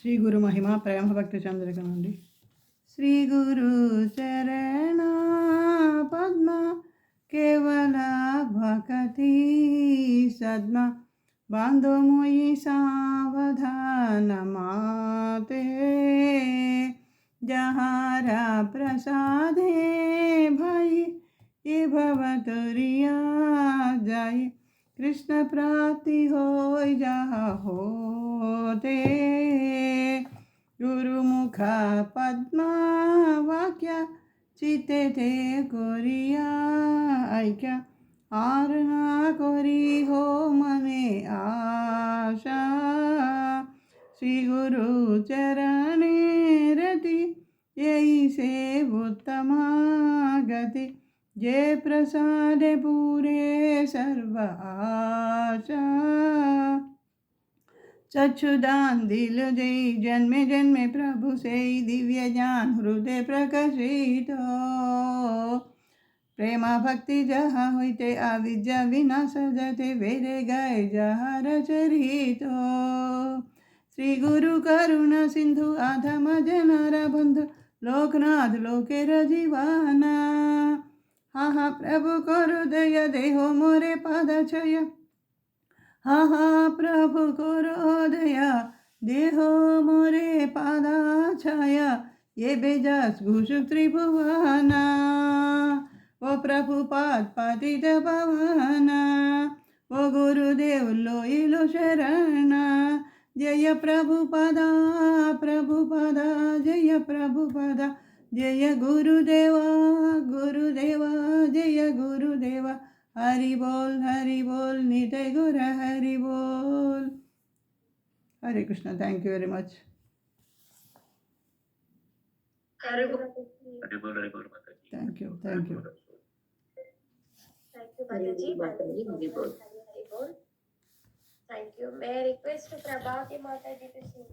శ్రీ గురు మహిమ ప్రేమ భక్తి చంద్రిక నుండి. శ్రీ గురు చరణ పద్మ కేవల భక్తి సద్మ बांधो मोई सावधान माते जहारा प्रसादे भाई ये भवतुरिया जाय कृष्ण प्राप्ति हो जहा होते गुरुमुखा पद्मा वाक्य चिते थे कोरिया ऐक्या आरना कोरी हो मने आशा श्री गुरु चरणे रति यही से उत्तमा गति जय प्रसाद पूरे सर्व आशा चक्षुदान दिल जय जन्मे जन्मे प्रभु से दिव्य ज्ञान हृदय प्रकाशित प्रेमा भक्ति जहाँ होते अविद्या विनाश जते वेदे गाय जहाँ रचरित श्री गुरु करुणा सिंधु आधम जनारा बंधु लोकनाथ लोके रजीवाना हा हा प्रभु करो दया देहो मोरे पाद छय हा हा प्रभु करो दया देहो मोरे पाद छाया ये बेजस घुषु त्रिभुवना ओ प्रभुपाद पतित पावना ओ गुरुदेव लोइलो शरणा जय प्रभुपादा प्रभुपादा जय प्रभुपादा जय गुरुदेवा गुरुदेवा जय गुरुदेवा हरि बोल नित्य गुर हरि बोल. Hare Krishna. Thank you very much. Thank you. माताजी. हरि बोल. Thank you. मैं रिक्वेस्ट प्रभावती माताजी to sing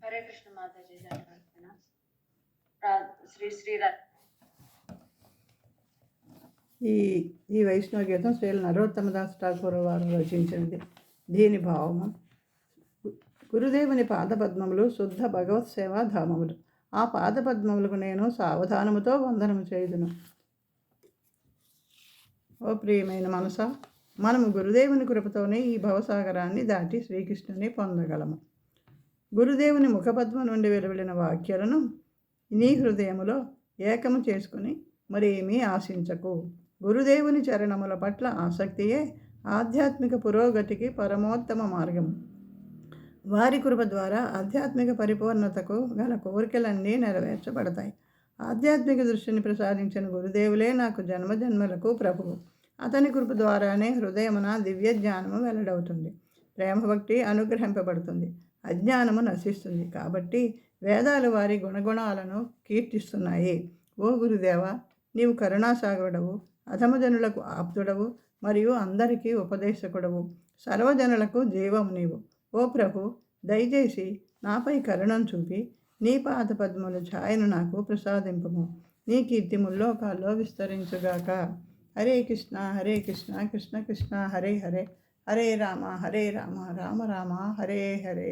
हरे कृष्ण माताजी. श्री श्री ఈ వైష్ణవ గీతం శ్రీ నరోత్తమదాస్ ఠాకూర్ వారు రచించినది. దీని భావము: గురుదేవుని పాదపద్మములు శుద్ధ భగవత్ సేవా ధామములు. ఆ పాదపద్మములకు నేను సావధానముతో వందనము చేయుదును. ఓ ప్రియమైన మనసా, మనము గురుదేవుని కృపతోనే ఈ భవసాగరాన్ని దాటి శ్రీకృష్ణుని పొందగలము. గురుదేవుని ముఖపద్మ నుండి వెలువడిన వాక్యాలను నీ హృదయములో ఏకము చేసుకుని మరేమీ ఆశించకు. గురుదేవుని చరణముల పట్ల ఆసక్తియే ఆధ్యాత్మిక పురోగతికి పరమోత్తమ మార్గము. వారి కృప ద్వారా ఆధ్యాత్మిక పరిపూర్ణతకు గల కోరికలన్నీ నెరవేర్చబడతాయి. ఆధ్యాత్మిక దృష్టిని ప్రసాదించిన గురుదేవులే నాకు జన్మజన్మలకు ప్రభువు. అతని కృప ద్వారానే హృదయమున దివ్య జ్ఞానము వెల్లడవుతుంది. ప్రేమభక్తి అనుగ్రహింపబడుతుంది, అజ్ఞానము నశిస్తుంది. కాబట్టి వేదాలు వారి గుణగుణాలను కీర్తిస్తున్నాయి. ఓ గురుదేవ, నీవు కరుణాసాగరుడవు, అధమజనులకు ఆప్తుడవు మరియు అందరికీ ఉపదేశకుడవు, సర్వజనులకు జీవము నీవు. ఓ ప్రభు, దయచేసి నాపై కరుణను చూపి నీ పాదపద్మల ఛాయను నాకు ప్రసాదింపము. నీ కీర్తి ముల్లోకాల్లో విస్తరించుగాక. హరే కృష్ణ కృష్ణ కృష్ణ హరే హరే, హరే రామ రామ రామ హరే హరే.